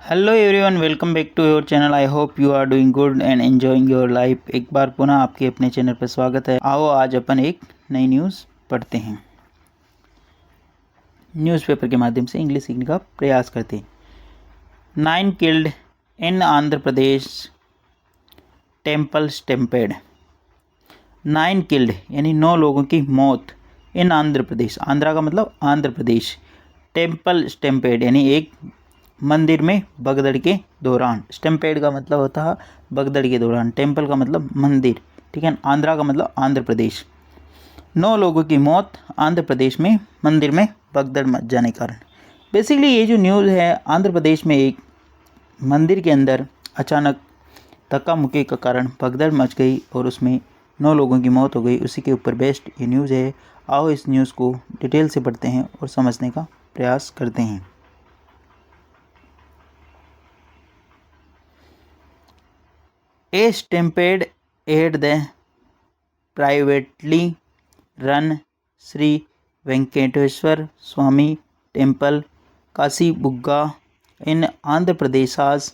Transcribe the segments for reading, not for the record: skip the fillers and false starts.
Hello everyone, welcome back to your channel. I hope you are doing good and enjoying your life. एक बार पुनः आपके अपने channel पर स्वागत है। आओ आज अपन एक नई न्यूज़ पढ़ते हैं, न्यूज़पेपर के माध्यम से इंग्लिश सीखने का प्रयास करते हैं। 9 killed in Andhra Pradesh temple stampede. 9 killed यानी 9 लोगों की मौत इन आंध्र प्रदेश, आंध्रा का मतलब आंध्र प्रदेश, टेम्पल स्टैम्पेड यानी एक मंदिर में भगदड़ के दौरान। स्टैम्पेड का मतलब होता है भगदड़ के दौरान, टेम्पल का मतलब मंदिर, ठीक है। आंध्रा का मतलब आंध्र प्रदेश। 9 लोगों की मौत आंध्र प्रदेश में मंदिर में भगदड़ मच जाने के कारण। बेसिकली ये जो न्यूज़ है, आंध्र प्रदेश में एक मंदिर के अंदर अचानक धक्का मुक्की का कारण भगदड़ मच गई और उसमें 9 लोगों की मौत हो गई। उसी के ऊपर बेस्ड ये न्यूज़ है। आओ इस न्यूज़ को डिटेल से पढ़ते हैं और समझने का प्रयास करते हैं। A stampede at the privately run Sri Venkateswar Swami Temple, Kasibugga in Andhra Pradesh's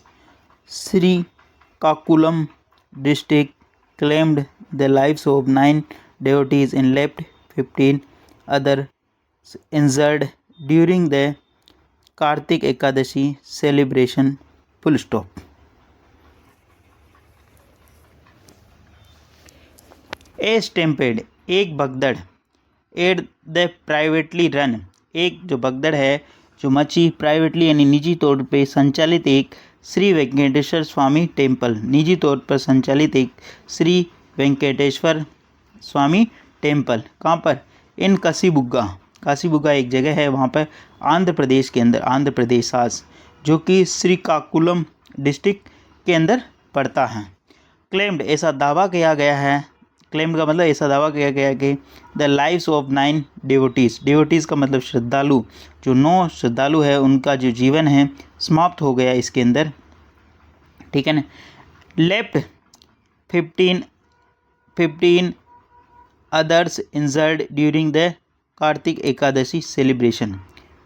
Srikakulam district claimed the lives of 9 devotees and left 15 others injured during the Kartik Ekadashi celebration. Full stop. A stampede एक भगदड़, at the privately run एक जो भगदड़ है जो मची privately यानी निजी तौर पे संचालित एक श्री वेंकटेश्वर स्वामी टेम्पल, निजी तौर पर संचालित एक श्री वेंकटेश्वर स्वामी टेम्पल। कहाँ पर? इन काशीबुग्गा, काशीबुग्गा एक जगह है वहाँ पर आंध्र प्रदेश के अंदर, आंध्र प्रदेश जो कि श्रीकाकुलम डिस्ट्रिक्ट के अंदर पड़ता है। क्लेम्ड ऐसा दावा किया गया है, क्लेम्ड का मतलब ऐसा दावा किया गया कि the lives of 9 devotees, devotees का मतलब श्रद्धालु, जो 9 श्रद्धालु है उनका जो जीवन है समाप्त हो गया इसके अंदर, ठीक है ना। Left 15 others injured during the Kartik Ekadashi celebration,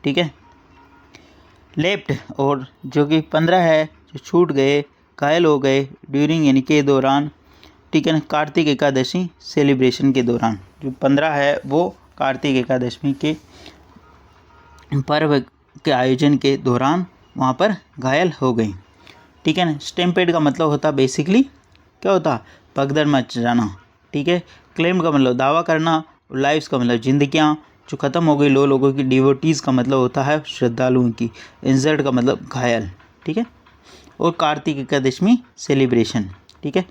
ठीक है। लेफ्ट और जो कि 15 है जो छूट गए, घायल हो गए, ड्यूरिंग यानी के दौरान, ठीक है ना, कार्तिक एकादशी सेलिब्रेशन के दौरान। जो 15 है वो कार्तिक एकादशी के पर्व के आयोजन के दौरान वहाँ पर घायल हो गई, ठीक है ना। स्टैम्पेड का मतलब होता बेसिकली क्या होता? भगदड़ मच जाना, ठीक है। क्लेम का मतलब दावा करना, लाइव्स का मतलब जिंदगियाँ जो ख़त्म हो गई 9 लोगों की, डिवोटीज़ का मतलब होता है श्रद्धालुओं की, इंजर्ड का मतलब घायल, ठीक है। और कार्तिक एकादशी सेलिब्रेशन, ठीक है।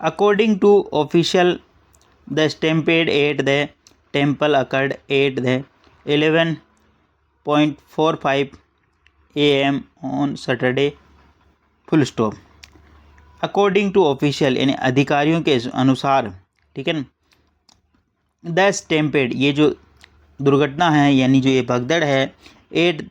According to official, the stampede at the temple occurred at the 11:45 a.m. on Saturday. Full stop. According to official यानी अधिकारियों के अनुसार, ठीक है ना, द स्टैम्पेड ये जो दुर्घटना है यानी जो ये भगदड़ है, एट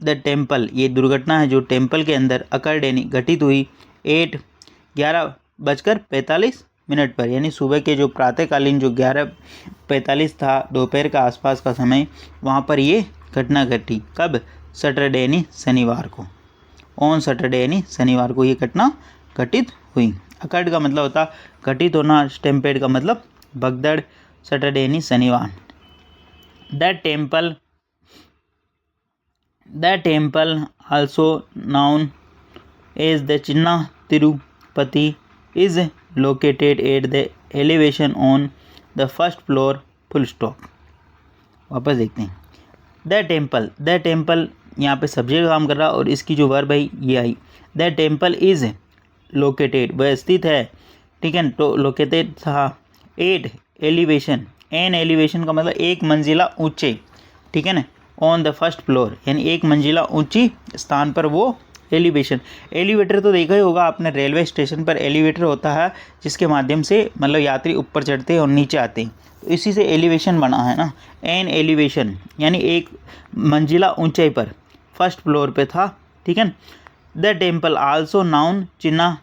द टेम्पल ये दुर्घटना है जो टेम्पल के अंदर अकर्ड यानी घटित हुई, 11:45 पर यानी सुबह के जो प्रातःकालीन जो 11:45 था, दोपहर का आसपास का समय, वहाँ पर ये घटना घटी। कब? सैटरडे यानी शनिवार को, ऑन सैटरडे यानी शनिवार को ये घटना घटित हुई। अकर्ड का मतलब होता घटित होना, स्टैम्पेड का मतलब भगदड़, सैटरडे यानी शनिवार। The temple also known as the Chinna Tirupati is located at the elevation on the first floor. Full stop. वापस देखते हैं। द टेम्पल यहाँ पे सब्जेक्ट काम कर रहा और इसकी जो वर्ब है ये आई। द टेम्पल इज़ लोकेटेड वह स्थित है, ठीक है। तो लोकेटेड था एट एलिवेशन, एन एलिवेशन का मतलब एक मंजिला ऊंचे, ठीक है ना। ऑन द फर्स्ट फ्लोर यानी एक मंजिला ऊंची स्थान पर वो एलिवेशन। एलिवेटर तो देखा ही होगा आपने, रेलवे स्टेशन पर एलिवेटर होता है जिसके माध्यम से मतलब यात्री ऊपर चढ़ते हैं और नीचे आते हैं, तो इसी से एलिवेशन बना है ना। एन एलिवेशन यानी एक मंजिला ऊंचाई पर फर्स्ट फ्लोर पे था, ठीक है। द टेम्पल आल्सो नाउन चिन्ना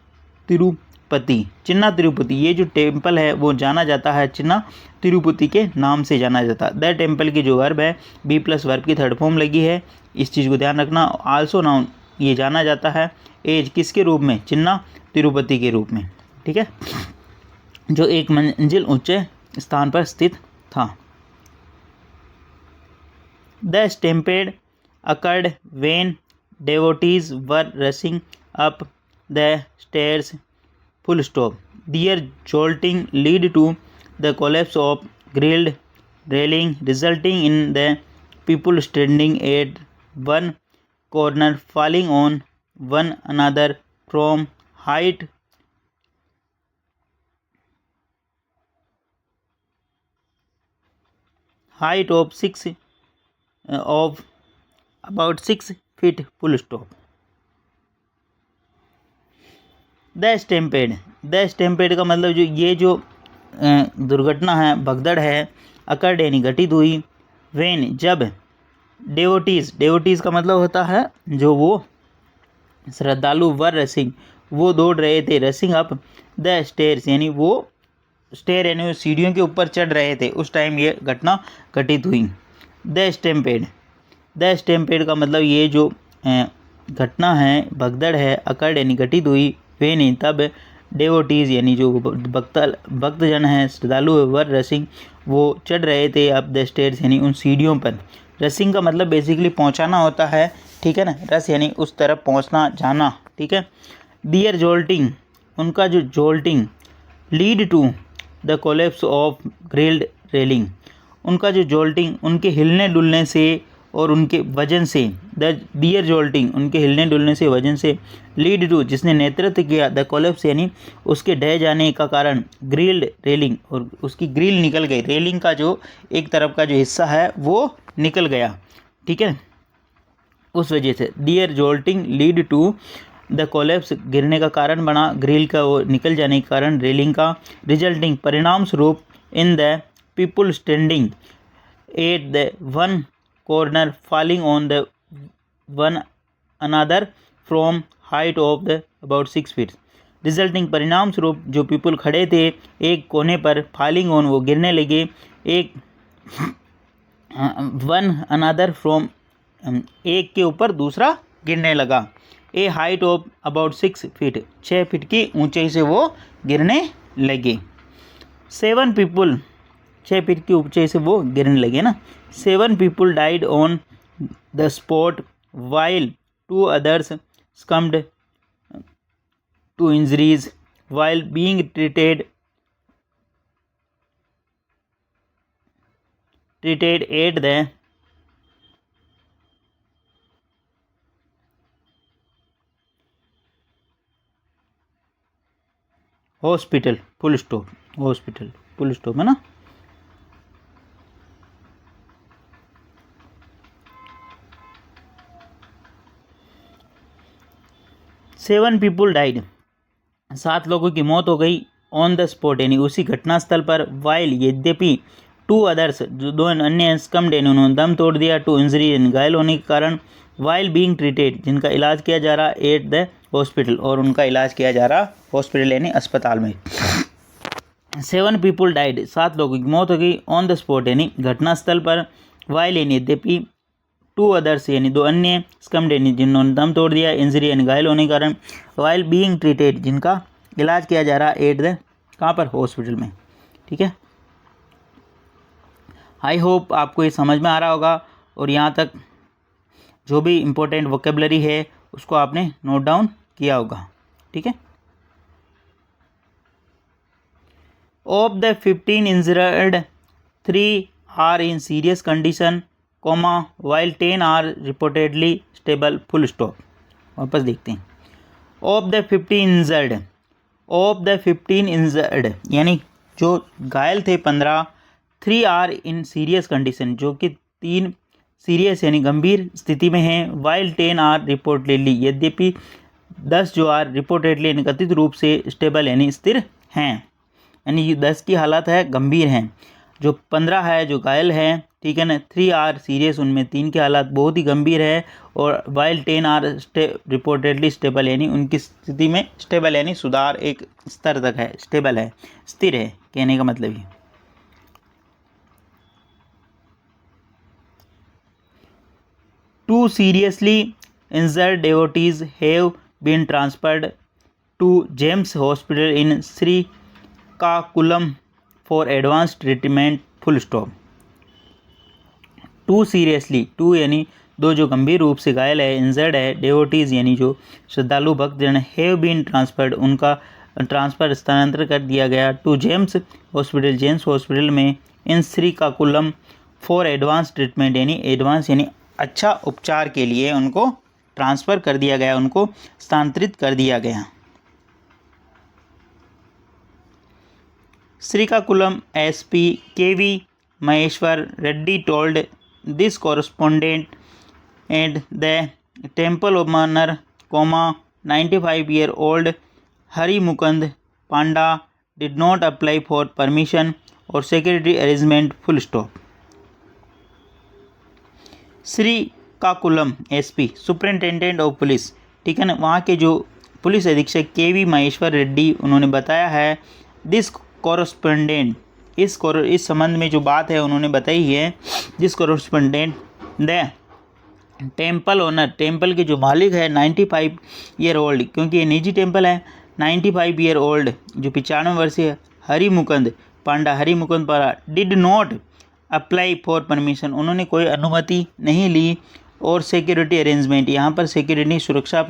तिरुपति तिरुपति, चिन्ना तिरुपति, ये जो टेम्पल है वो जाना जाता है चिन्ना तिरुपति के नाम से जाना जाता है। द टेम्पल की जो वर्ब है बी प्लस वर्ब की थर्ड फॉर्म लगी है, इस चीज़ को ध्यान रखना। आल्सो नाउन, ये जाना जाता है एज किसके रूप में, चिन्ना तिरुपति के रूप में, ठीक है, जो एक मंजिल ऊंचे स्थान पर स्थित था। The stampede occurred when devotees were rushing up the stairs, full stop. Their jolting led to the collapse of grilled railing, resulting in the people standing at one corner falling on one another from height of about 6 feet, full stop. The stampede का मतलब जो ये जो दुर्घटना है, भगदड़ है, occurred यानी घटित हुई, वेन जब, डेवोटीज़ का मतलब होता है जो वो श्रद्धालु, वर रसिंग वो दौड़ रहे थे, रसिंग अप द स्टेयर्स यानी वो स्टेयर यानी सीढ़ियों के ऊपर चढ़ रहे थे, उस टाइम ये घटना घटित हुई। द स्टैम्पेड का मतलब ये जो घटना है, भगदड़ है, अकर्ड यानी घटित हुई, वे नहीं तब, डेवोटीज़ यानी जो भक्तजन हैं, श्रद्धालु वर रसिंग वो चढ़ रहे थे अप द स्टेयर्स यानी उन सीढ़ियों पर। रसिंग का मतलब बेसिकली पहुंचाना होता है, ठीक है ना, रस यानी उस तरफ पहुंचना, जाना, ठीक है। दियर जोल्टिंग, उनका जो jolting, lead to the collapse of grilled railing, उनका जो जोल्टिंग उनके हिलने डुलने से और उनके वजन से, द दियर जोल्टिंग उनके हिलने डुलने से, वजन से, लीड टू जिसने नेतृत्व किया, द कोलेप्स यानी उसके ढह जाने का कारण, ग्रिल्ड रेलिंग और उसकी ग्रिल निकल गई, रेलिंग का जो एक तरफ का जो हिस्सा है वो निकल गया, ठीक है, उस वजह से। दियर jolting lead to the collapse गिरने का कारण बना, ग्रिल का वो निकल जाने के कारण, रेलिंग का, रिजल्टिंग परिणाम स्वरूप, in the people standing at the one corner falling on the one another from height of the about 6 feet, resulting परिणाम स्वरूप जो पीपल खड़े थे एक कोने पर, फॉलिंग ऑन वो गिरने लगे, एक वन अनदर फ्रॉम एक के ऊपर दूसरा गिरने लगा, ए height of about 6 feet 6 feet की ऊंचाई से वो गिरने लगे। 7 पीपल 6 फीट की ऊंचाई से वो गिरने लगे ना। 7 people died on the spot while 2 others succumbed to injuries while being treated at the hospital, full stop, hospital full stop है ना। सेवन पीपुल डाइड 7 लोगों की मौत हो गई, ऑन द स्पॉट यानी उसी घटनास्थल पर, वाइल यद्यपि, 2 others जो 2 अन्य स्कम्ड यानी उन्होंने दम तोड़ दिया, टू इंजरी यानी घायल होने के कारण, वाइल बीइंग ट्रीटेड जिनका इलाज किया जा रहा, एट द हॉस्पिटल और उनका इलाज किया जा रहा हॉस्पिटल यानी अस्पताल में। 7 पीपुल डाइड 7 लोगों की मौत हो गई, ऑन द स्पॉट यानी घटनास्थल पर, वाइल यानी यद्यपि, 2 others यानी 2 अन्य स्कम्ड यानी जिन्होंने दम तोड़ दिया, इंजरी यानी घायल होने के कारण, वाइल बीइंग ट्रीटेड जिनका इलाज किया जा रहा, एट द कहाँ पर, हॉस्पिटल में, ठीक है। आई होप आपको ये समझ में आ रहा होगा और यहाँ तक जो भी इम्पोर्टेंट वोकेबलरी है उसको आपने नोट डाउन किया होगा, ठीक है। Of the 15 injured 3 are in serious condition, comma while 10 are reportedly stable, full stop. वापस देखते हैं। ऑफ द 15 इंजर्ड यानी जो घायल थे 15, 3 आर इन सीरियस कंडीशन जो कि 3 सीरियस यानी गंभीर स्थिति में हैं, वाइल 10 आर रिपोर्टेडली यद्यपि 10 जो आर रिपोर्टेडली यानी कथित रूप से स्टेबल यानी स्थिर हैं, यानी 10 की हालत है गंभीर हैं, जो 15 है जो घायल है ठीक है ना। 3 आर सीरियस, उनमें 3 के हालात बहुत ही गंभीर है, और वाइल 10 आर रिपोर्टेडली स्टेबल, यानी उनकी स्थिति में स्टेबल यानी सुधार एक स्तर तक है, स्टेबल है, स्थिर है, कहने का मतलब ये। 2 seriously injured devotees have been transferred to James Hospital in Srikakulam for advanced treatment. Full stop. 2 seriously, 2 यानी 2 जो गंभीर रूप से घायल है, इंजर्ड है, डेवोटीज यानी जो श्रद्धालु भक्तजन, हैव बीन ट्रांसफर्ड उनका ट्रांसफ़र स्थानांतरित कर दिया गया, to James hospital, James hospital में, in Srikakulam for advance treatment यानी एडवांस यानी अच्छा उपचार के लिए उनको ट्रांसफ़र कर दिया गया, उनको स्थानांतरित कर दिया गया। Srikakulam SP KV Maheshwar Reddy told this correspondent at the temple owner, 95-year-old Hari Mukund Panda did not apply for permission और secretary arrangement. Full stop. Srikakulam SP superintendent of police, ठीक है ना, वहाँ के जो पुलिस अधीक्षक केवी महेश्वर रेड्डी, उन्होंने बताया है दिस कॉरेस्पोंडेंट, इस संबंध में जो बात है उन्होंने बताई है, this correspondent the temple owner, temple के जो मालिक है 95-year-old, क्योंकि ये निजी टेम्पल है, 95-year-old जो 95 वर्षीय Hari Mukund Panda did not apply for permission, उन्होंने कोई अनुमति नहीं ली, और सिक्योरिटी अरेंजमेंट, यहाँ पर सिक्योरिटी सुरक्षा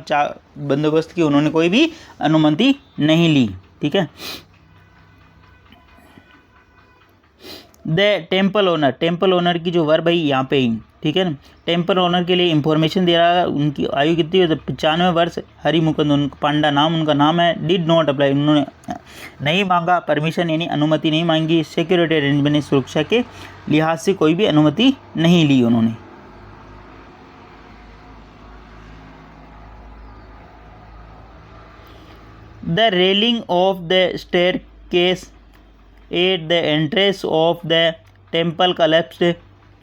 बंदोबस्त की उन्होंने कोई भी अनुमति नहीं ली, ठीक है। द टेम्पल ओनर की जो वर्ब है यहाँ पे ही, ठीक है ना, टेम्पल ओनर के लिए इंफॉर्मेशन दे रहा है, उनकी आयु कितनी है, 95 वर्ष, हरि मुकुंद पांडा नाम उनका नाम है, डिड नॉट अप्लाई, उन्होंने नहीं मांगा परमिशन यानी अनुमति नहीं मांगी, सिक्योरिटी अरेंजमेंट सुरक्षा के लिहाज से कोई भी अनुमति नहीं ली उन्होंने। The railing of the staircase at the entrance of the temple collapsed,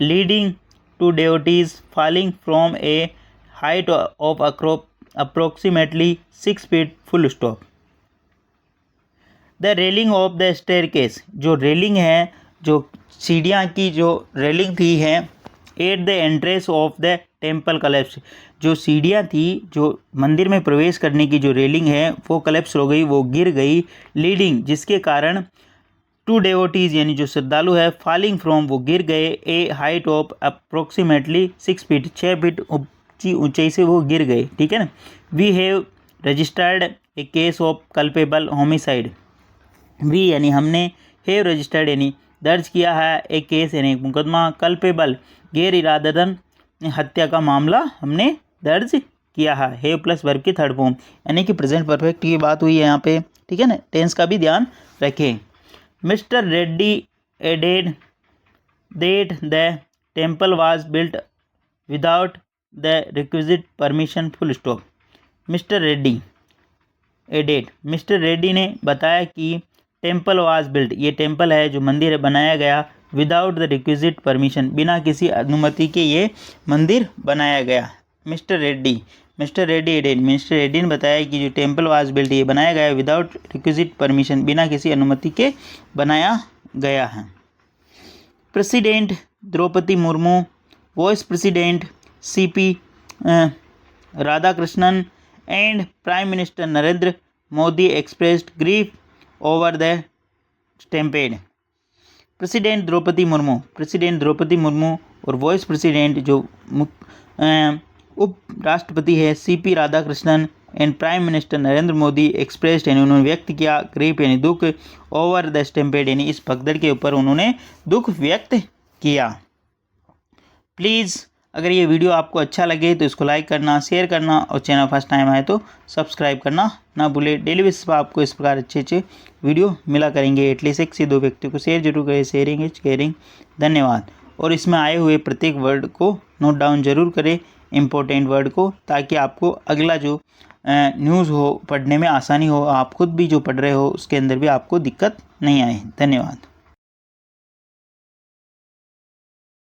leading to devotees falling from a height of approximately 6 feet. Full stop. The railing of the staircase, जो रेलिंग है, जो सीढ़ियाँ की जो रेलिंग थी है, at the entrance of the temple collapsed, जो सीढ़ियाँ थी, जो मंदिर में प्रवेश करने की जो रेलिंग है वो कलेप्स हो गई, वो गिर गई, लीडिंग जिसके कारण, टू डेवोटीज यानी जो श्रद्धालु है, फॉलिंग फ्रॉम वो गिर गए, a height of approximately 6 feet, 6 feet की ऊंचाई से वो गिर गए, ठीक है ना। We have registered a case of culpable homicide, we यानी हमने, हैव रजिस्टर्ड यानी दर्ज किया है, एक केस यानी एक मुकदमा, कल्पेबल गैर इरादतन हत्या का मामला हमने दर्ज किया है, हैव प्लस वर्ब की थर्ड फॉर्म यानी कि प्रेजेंट परफेक्ट की बात हुई है यहाँ पे, ठीक है ना, टेंस का भी ध्यान रखें। Mr. Reddy added that the temple was built without the requisite permission. Full stop. Mr. Reddy added, Mr. Reddy ने बताया कि टेम्पल was built, ये टेम्पल है जो मंदिर है बनाया गया, without the requisite permission, बिना किसी अनुमति के ये मंदिर बनाया गया। मिस्टर रेड्डी ने बताया कि जो टेम्पल वाज बिल्ट ये बनाया गया विदाउट रिक्विजिट परमिशन, बिना किसी अनुमति के बनाया गया है। President Droupadi Murmu, vice president CP Radhakrishnan and prime minister Narendra Modi expressed grief over the stampede. President Droupadi Murmu और वाइस प्रेसिडेंट जो उप राष्ट्रपति है CP Radhakrishnan and prime minister Narendra Modi expressed यानी उन्होंने व्यक्त किया, ग्रीफ यानी दुख, ओवर द स्टैम्पेड यानी इस भगदड़ के ऊपर उन्होंने दुख व्यक्त किया। प्लीज़ अगर ये वीडियो आपको अच्छा लगे तो इसको लाइक करना, शेयर करना, और चैनल फर्स्ट टाइम आए तो सब्सक्राइब करना ना भूले। डेली बेसिस पर आपको इस प्रकार अच्छे वीडियो मिला करेंगे, एटलीस्ट 1 से 2 व्यक्तियों को शेयर जरूर करें, शेयरिंग इज केयरिंग। धन्यवाद। और इसमें आए हुए प्रत्येक वर्ड को नोट डाउन जरूर करें, इम्पोर्टेंट वर्ड को, ताकि आपको अगला जो न्यूज़ हो पढ़ने में आसानी हो, आप खुद भी जो पढ़ रहे हो उसके अंदर भी आपको दिक्कत नहीं आए। धन्यवाद।